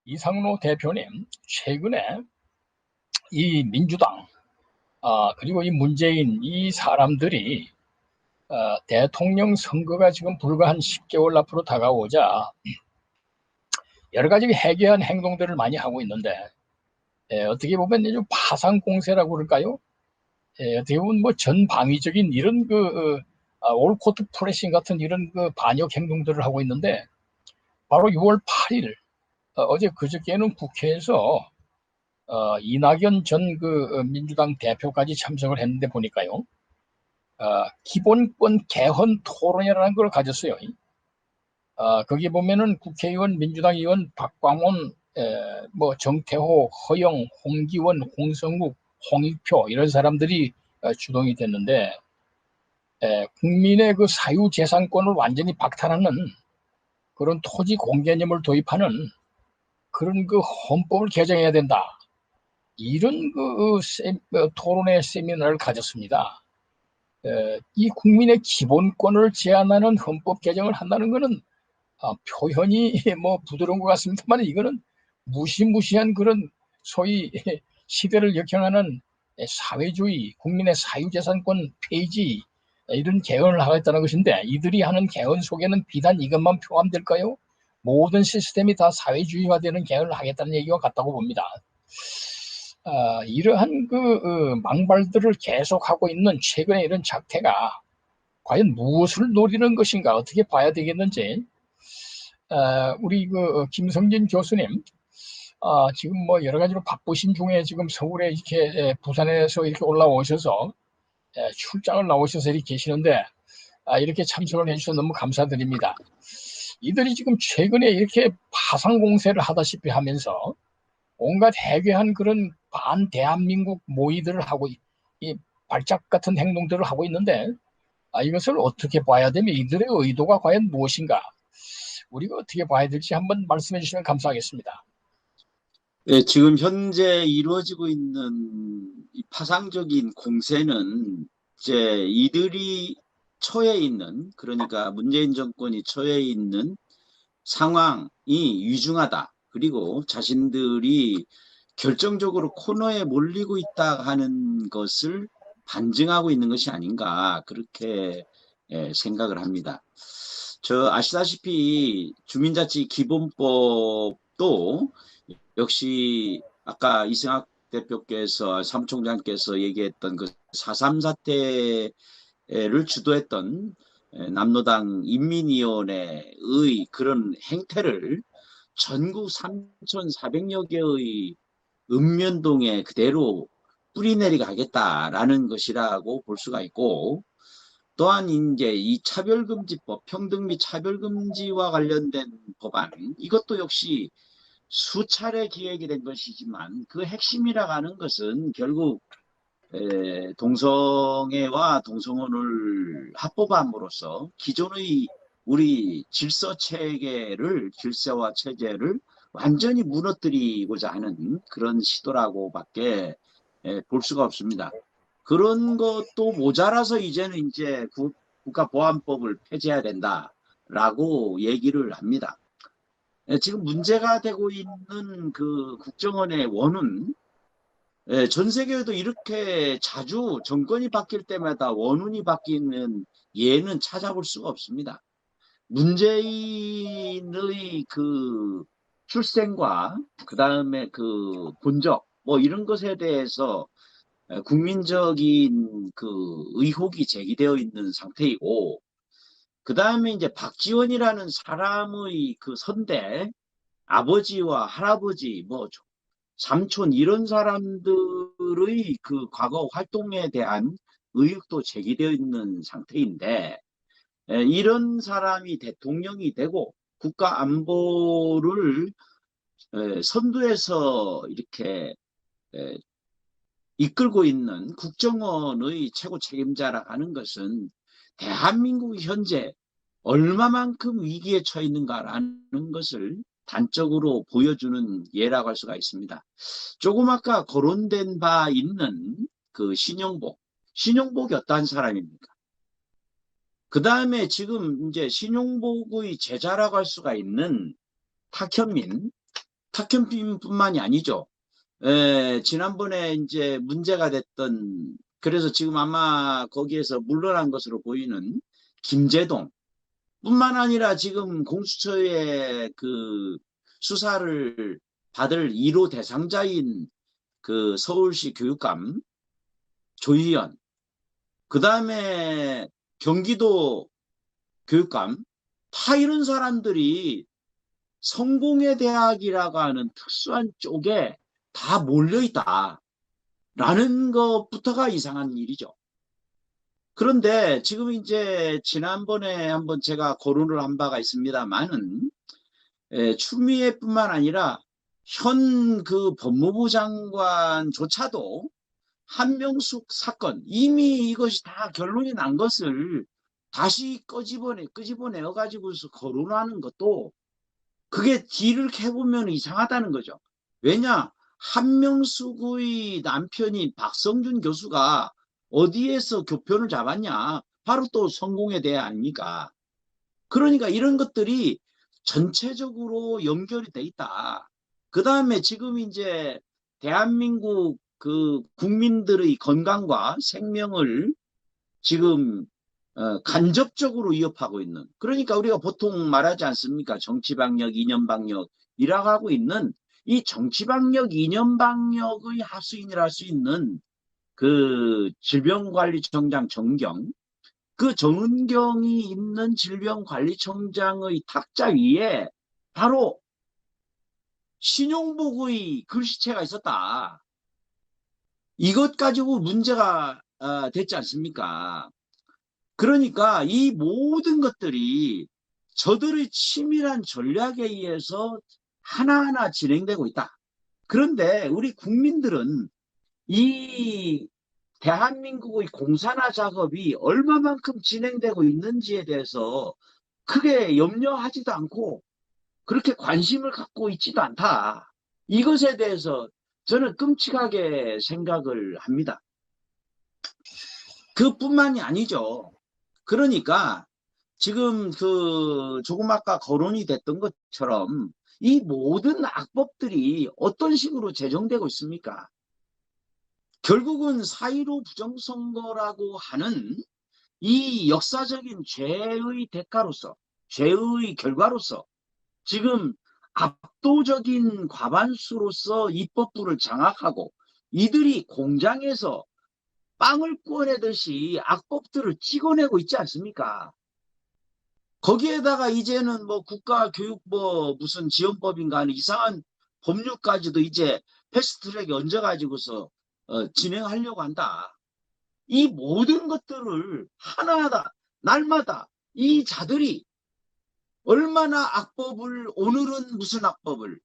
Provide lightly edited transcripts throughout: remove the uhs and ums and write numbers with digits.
이상로 대표님, 최근에 이 민주당, 그리고 이 문재인 이 사람들이 대통령 선거가 지금 불과 한 10개월 앞으로 다가오자 여러 가지 해괴한 행동들을 많이 하고 있는데, 어떻게 보면 좀 파상 공세라고 그럴까요? 어떻게 보면 뭐 전방위적인 이런 올코트 프레싱 같은 이런 반역 행동들을 하고 있는데, 바로 6월 8일 어제 그저께는 국회에서 이낙연 전 민주당 대표까지 참석을 했는데 보니까요, 기본권 개헌 토론이라는 걸 가졌어요. 거기 보면은 국회의원, 민주당 의원 박광온, 뭐 정태호, 허영, 홍기원, 홍성욱, 홍익표 이런 사람들이 주동이 됐는데, 국민의 그 사유재산권을 완전히 박탈하는 그런 토지 공개념을 도입하는 그런 헌법을 개정해야 된다. 이런 토론회 세미나를 가졌습니다. 이 국민의 기본권을 제한하는 헌법 개정을 한다는 것은 표현이 뭐 부드러운 것 같습니다만, 이거는 무시무시한 그런 소위 시대를 역행하는 사회주의, 국민의 사유재산권 폐지, 이런 개헌을 하겠다는 것인데, 이들이 하는 개헌 속에는 비단 이것만 포함될까요? 모든 시스템이 다 사회주의화되는 개헌을 하겠다는 얘기와 같다고 봅니다. 이러한 망발들을 계속하고 있는 최근의 이런 작태가 과연 무엇을 노리는 것인가, 어떻게 봐야 되겠는지, 우리 김성진 교수님, 지금 뭐 여러 가지로 바쁘신 중에 지금 서울에 이렇게 부산에서 이렇게 올라오셔서 출장을 나오셔서 이렇게 계시는데, 이렇게 참석을 해주셔서 너무 감사드립니다. 이들이 지금 최근에 이렇게 파상 공세를 하다시피 하면서 온갖 해괴한 그런 반대한민국 모의들을 하고, 이 발작 같은 행동들을 하고 있는데, 이것을 어떻게 봐야 되면 이들의 의도가 과연 무엇인가, 우리가 어떻게 봐야 될지 한번 말씀해 주시면 감사하겠습니다. 네, 지금 현재 이루어지고 있는 이 파상적인 공세는 이제 이들이 처해 있는, 그러니까 문재인 정권이 처해 있는 상황이 위중하다. 그리고 자신들이 결정적으로 코너에 몰리고 있다 하는 것을 반증하고 있는 것이 아닌가, 그렇게 생각을 합니다. 아시다시피 주민자치 기본법도 역시 아까 이승학 대표께서, 사무총장께서 얘기했던 그 4.3 사태를 주도했던 남로당 인민위원회의 그런 행태를 전국 3,400여 개의 읍면동에 그대로 뿌리내리게 하겠다라는 것이라고 볼 수가 있고, 또한 이제 이 차별금지법, 평등 및 차별금지와 관련된 법안, 이것도 역시 수차례 기획이 된 것이지만 그 핵심이라고 하는 것은 결국 동성애와 동성혼을 합법함으로써 기존의 우리 질서와 체제를 완전히 무너뜨리고자 하는 그런 시도라고밖에 볼 수가 없습니다. 그런 것도 모자라서 이제는 이제 국가보안법을 폐지해야 된다라고 얘기를 합니다. 지금 문제가 되고 있는 그 국정원의 원훈, 전 세계에도 이렇게 자주 정권이 바뀔 때마다 원훈이 바뀌는 예는 찾아볼 수가 없습니다. 문재인의 그 출생과 그 다음에 그 본적 뭐 이런 것에 대해서 국민적인 그 의혹이 제기되어 있는 상태이고, 그 다음에 이제 박지원이라는 사람의 그 선대, 아버지와 할아버지, 뭐 삼촌 이런 사람들의 그 과거 활동에 대한 의혹도 제기되어 있는 상태인데, 이런 사람이 대통령이 되고 국가 안보를 선두에서 이렇게 이끌고 있는 국정원의 최고 책임자라 하는 것은 대한민국이 현재 얼마만큼 위기에 처해 있는가라는 것을 단적으로 보여주는 예라고 할 수가 있습니다. 조금 아까 거론된 바 있는 그 신용복이 어떠한 사람입니까? 그 다음에 지금 이제 신용복의 제자라고 할 수가 있는 탁현민 탁현민뿐만이 아니죠. 지난번에 이제 문제가 됐던, 그래서 지금 아마 거기에서 물러난 것으로 보이는 김제동 뿐만 아니라 지금 공수처의 그 수사를 받을 1호 대상자인 그 서울시 교육감 조희연, 그 다음에 경기도 교육감, 다 이런 사람들이 성공회 대학이라고 하는 특수한 쪽에 다 몰려있다라는 것부터가 이상한 일이죠. 그런데 지금 이제 지난번에 한번 제가 거론을 한 바가 있습니다만은 추미애뿐만 아니라 현 그 법무부 장관조차도 한명숙 사건, 이미 이것이 다 결론이 난 것을 다시 끄집어내어 가지고서 거론하는 것도 그게 뒤를 캐보면 이상하다는 거죠. 왜냐? 한명숙의 남편인 박성준 교수가 어디에서 교편을 잡았냐? 바로 또 성공에 대해 아닙니까? 그러니까 이런 것들이 전체적으로 연결이 돼 있다. 그 다음에 지금 이제 대한민국 그 국민들의 건강과 생명을 지금 간접적으로 위협하고 있는, 그러니까 우리가 보통 말하지 않습니까? 정치방역, 이념방역이라고 하고 있는 이 정치방역, 이념방역의 하수인이라 할 수 있는 그 질병관리청장 정경, 그 정은경이 있는 질병관리청장의 탁자 위에 바로 신용복의 글씨체가 있었다. 이것 가지고 문제가 됐지 않습니까? 그러니까 이 모든 것들이 저들의 치밀한 전략에 의해서 하나하나 진행되고 있다. 그런데 우리 국민들은 이 대한민국의 공산화 작업이 얼마만큼 진행되고 있는지에 대해서 크게 염려하지도 않고 그렇게 관심을 갖고 있지도 않다. 이것에 대해서 저는 끔찍하게 생각을 합니다. 그뿐만이 아니죠. 그러니까 지금 그 조금 아까 거론이 됐던 것처럼 이 모든 악법들이 어떤 식으로 제정되고 있습니까? 결국은 4.15 부정선거라고 하는 이 역사적인 죄의 대가로서, 죄의 결과로서 지금 압도적인 과반수로서 입법부를 장악하고 이들이 공장에서 빵을 구워내듯이 악법들을 찍어내고 있지 않습니까? 거기에다가 이제는 뭐 국가교육부 무슨 지원법인가 하는 이상한 법률까지도 이제 패스트트랙에 얹어가지고서 진행하려고 한다. 이 모든 것들을 하나하나 날마다 이 자들이 얼마나 악법을, 오늘은 무슨 악법을,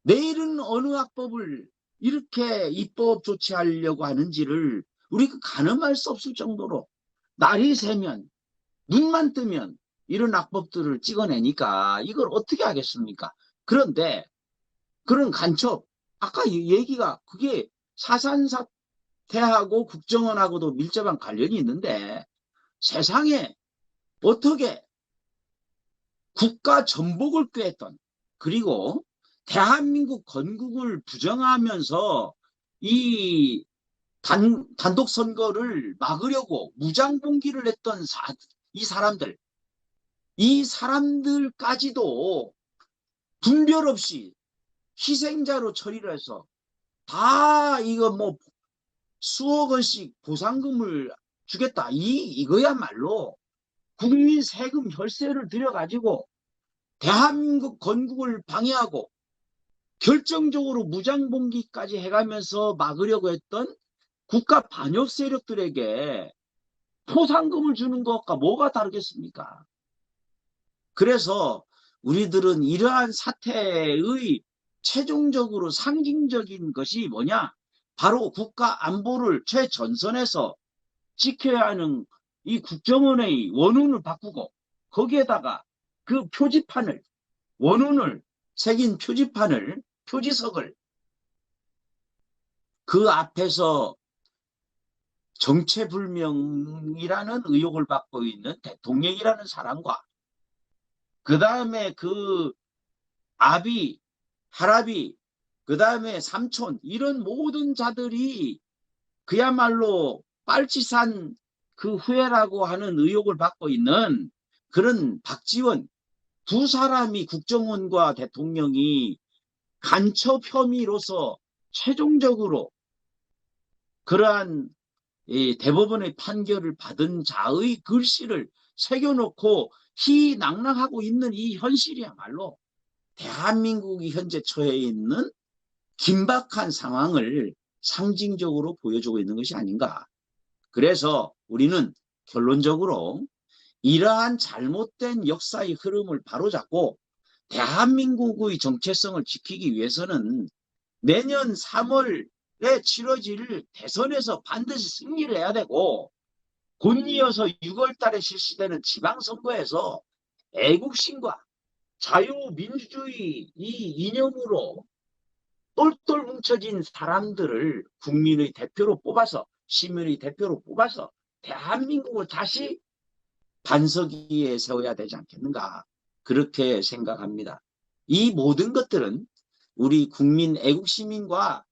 내일은 어느 악법을 이렇게 입법 조치하려고 하는지를 우리가 가늠할 수 없을 정도로 날이 새면, 눈만 뜨면 이런 악법들을 찍어내니까 이걸 어떻게 하겠습니까? 그런데 그런 간첩, 아까 얘기가 그게 사산사태하고 국정원하고도 밀접한 관련이 있는데 세상에 어떻게 국가 전복을 꾀했던, 그리고 대한민국 건국을 부정하면서 이 단독 선거를 막으려고 무장봉기를 했던 이 사람들, 이 사람들까지도 분별 없이 희생자로 처리를 해서 다 이거 뭐 수억 원씩 보상금을 주겠다. 이거야말로 국민 세금 혈세를 들여가지고 대한민국 건국을 방해하고 결정적으로 무장봉기까지 해가면서 막으려고 했던 국가 반역 세력들에게 포상금을 주는 것과 뭐가 다르겠습니까? 그래서 우리들은 이러한 사태의 최종적으로 상징적인 것이 뭐냐? 바로 국가 안보를 최전선에서 지켜야 하는 이 국정원의 원운을 바꾸고 거기에다가 그 표지판을, 원운을 새긴 표지판을, 표지석을 그 앞에서 정체불명이라는 의혹을 받고 있는 대통령이라는 사람과 그 다음에 그 아비 할아비, 그 다음에 삼촌, 이런 모든 자들이 그야말로 빨치산 그 후예라고 하는 의혹을 받고 있는 그런 박지원 두 사람이 국정원과 대통령이 간첩 혐의로서 최종적으로 그러한 대법원의 판결을 받은 자의 글씨를 새겨놓고 희낭랑하고 있는 이 현실이야말로 대한민국이 현재 처해 있는 긴박한 상황을 상징적으로 보여주고 있는 것이 아닌가. 그래서 우리는 결론적으로 이러한 잘못된 역사의 흐름을 바로잡고 대한민국의 정체성을 지키기 위해서는 내년 3월에 치러질 대선에서 반드시 승리를 해야 되고, 곧 이어서 6월 달에 실시되는 지방선거에서 애국심과 자유민주주의 이 이념으로 똘똘 뭉쳐진 사람들을 국민의 대표로 뽑아서, 시민의 대표로 뽑아서 대한민국을 다시 반석위에 세워야 되지 않겠는가, 그렇게 생각합니다. 이 모든 것들은 우리 국민 애국시민과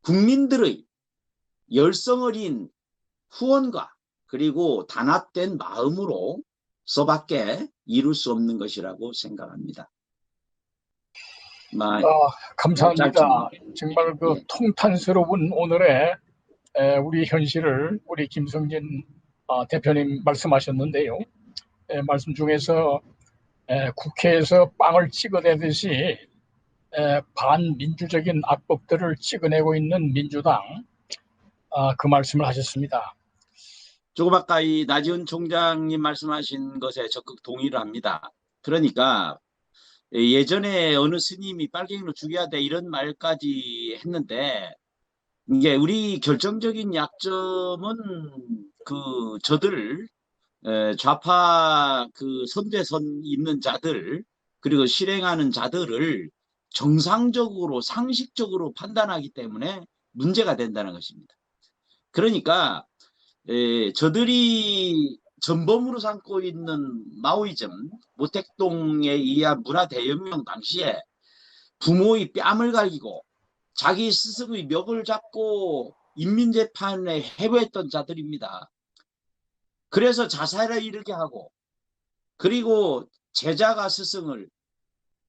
국민들의 열성어린 후원과 그리고 단합된 마음으로 서밖에 이룰 수 없는 것이라고 생각합니다. 감사합니다. 정말 그 예. 통탄스러운 오늘의 우리 현실을 우리 김성진 대표님 말씀하셨는데요. 말씀 중에서 국회에서 빵을 찍어내듯이 반민주적인 악법들을 찍어내고 있는 민주당, 그 말씀을 하셨습니다. 조금 아까 이 나지은 총장님 말씀하신 것에 적극 동의를 합니다. 그러니까 예전에 어느 스님이 빨갱이로 죽여야 돼 이런 말까지 했는데, 이게 우리 결정적인 약점은 그 저들 좌파 그 선대선 있는 자들 그리고 실행하는 자들을 정상적으로 상식적으로 판단하기 때문에 문제가 된다는 것입니다. 그러니까 저들이 전범으로 삼고 있는 마오이즘, 모택동에 의한 문화대혁명 당시에 부모의 뺨을 갈기고 자기 스승의 멱을 잡고 인민재판에 해부했던 자들입니다. 그래서 자살에 이르게 하고, 그리고 제자가 스승을,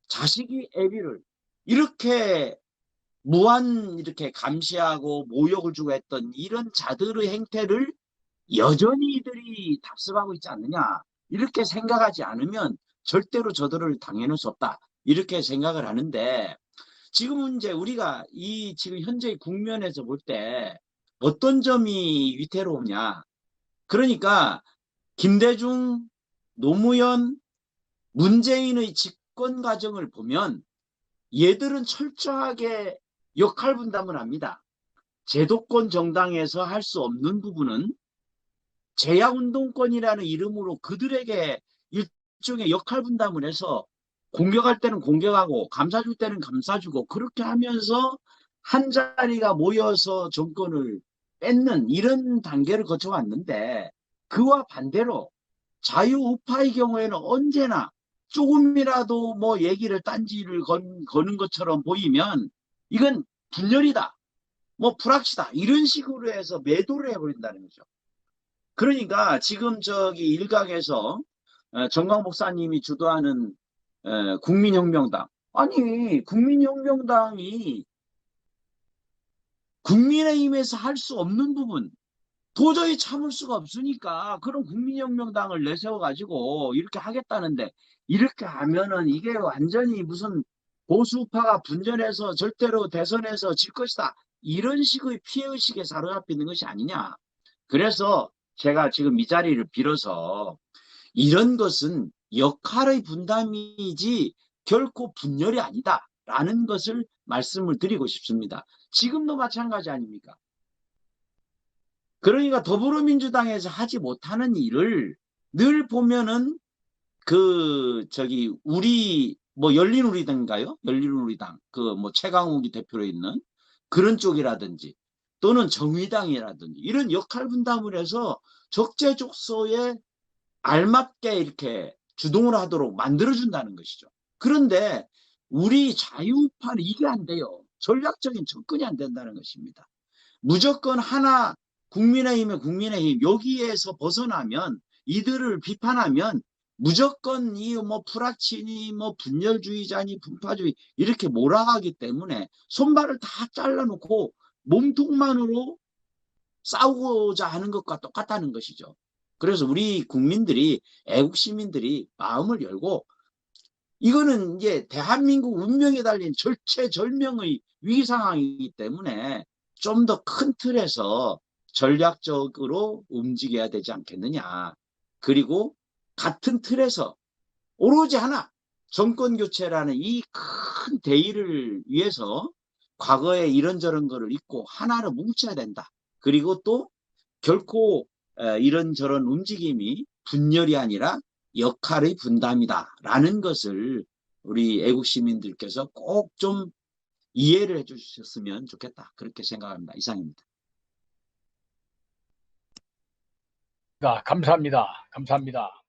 자식이 애비를 이렇게 무한 이렇게 감시하고 모욕을 주고 했던 이런 자들의 행태를 여전히 이들이 답습하고 있지 않느냐, 이렇게 생각하지 않으면 절대로 저들을 당해낼 수 없다, 이렇게 생각을 하는데, 지금은 이제 우리가 이 지금 현재 국면에서 볼 때 어떤 점이 위태로우냐, 그러니까 김대중, 노무현, 문재인의 집권 과정을 보면 얘들은 철저하게 역할 분담을 합니다. 제도권 정당에서 할 수 없는 부분은 제야운동권이라는 이름으로 그들에게 일종의 역할 분담을 해서 공격할 때는 공격하고 감싸줄 때는 감싸주고, 그렇게 하면서 한 자리가 모여서 정권을 뺏는 이런 단계를 거쳐왔는데, 그와 반대로 자유우파의 경우에는 언제나 조금이라도 뭐 얘기를 딴지를 거는 것처럼 보이면 이건 분열이다, 뭐 불확실하다, 이런 식으로 해서 매도를 해버린다는 거죠. 그러니까 지금 저기 일각에서 정광 목사님이 주도하는 국민혁명당, 아니 국민혁명당이 국민의힘에서 할 수 없는 부분, 도저히 참을 수가 없으니까 그런 국민혁명당을 내세워가지고 이렇게 하겠다는데, 이렇게 하면은 이게 완전히 무슨 보수파가 분열해서 절대로 대선에서 질 것이다, 이런 식의 피해의식에 사로잡혀 있는 것이 아니냐. 그래서 제가 지금 이 자리를 빌어서 이런 것은 역할의 분담이지 결코 분열이 아니다라는 것을 말씀을 드리고 싶습니다. 지금도 마찬가지 아닙니까? 그러니까 더불어민주당에서 하지 못하는 일을 늘 보면은 우리 뭐 열린우리당인가요? 열린우리당 그 뭐 최강욱이 대표로 있는 그런 쪽이라든지 또는 정의당이라든지 이런 역할 분담을 해서 적재적소에 알맞게 이렇게 주동을 하도록 만들어준다는 것이죠. 그런데 우리 자유우파는 이게 안 돼요. 전략적인 접근이 안 된다는 것입니다. 무조건 하나 국민의힘의 국민의힘 여기에서 벗어나면 이들을 비판하면 무조건 이 뭐 프락치니 뭐 분열주의자니 분파주의 이렇게 몰아가기 때문에 손발을 다 잘라놓고 몸통만으로 싸우고자 하는 것과 똑같다는 것이죠. 그래서 우리 국민들이 애국 시민들이 마음을 열고 이거는 이제 대한민국 운명에 달린 절체절명의 위기 상황이기 때문에 좀 더 큰 틀에서 전략적으로 움직여야 되지 않겠느냐. 그리고 같은 틀에서 오로지 하나 정권 교체라는 이 큰 대의를 위해서 과거에 이런저런 거를 잊고 하나로 뭉쳐야 된다. 그리고 또 결코 이런저런 움직임이 분열이 아니라 역할의 분담이다라는 것을 우리 애국 시민들께서 꼭 좀 이해를 해주셨으면 좋겠다. 그렇게 생각합니다. 이상입니다. 감사합니다. 감사합니다.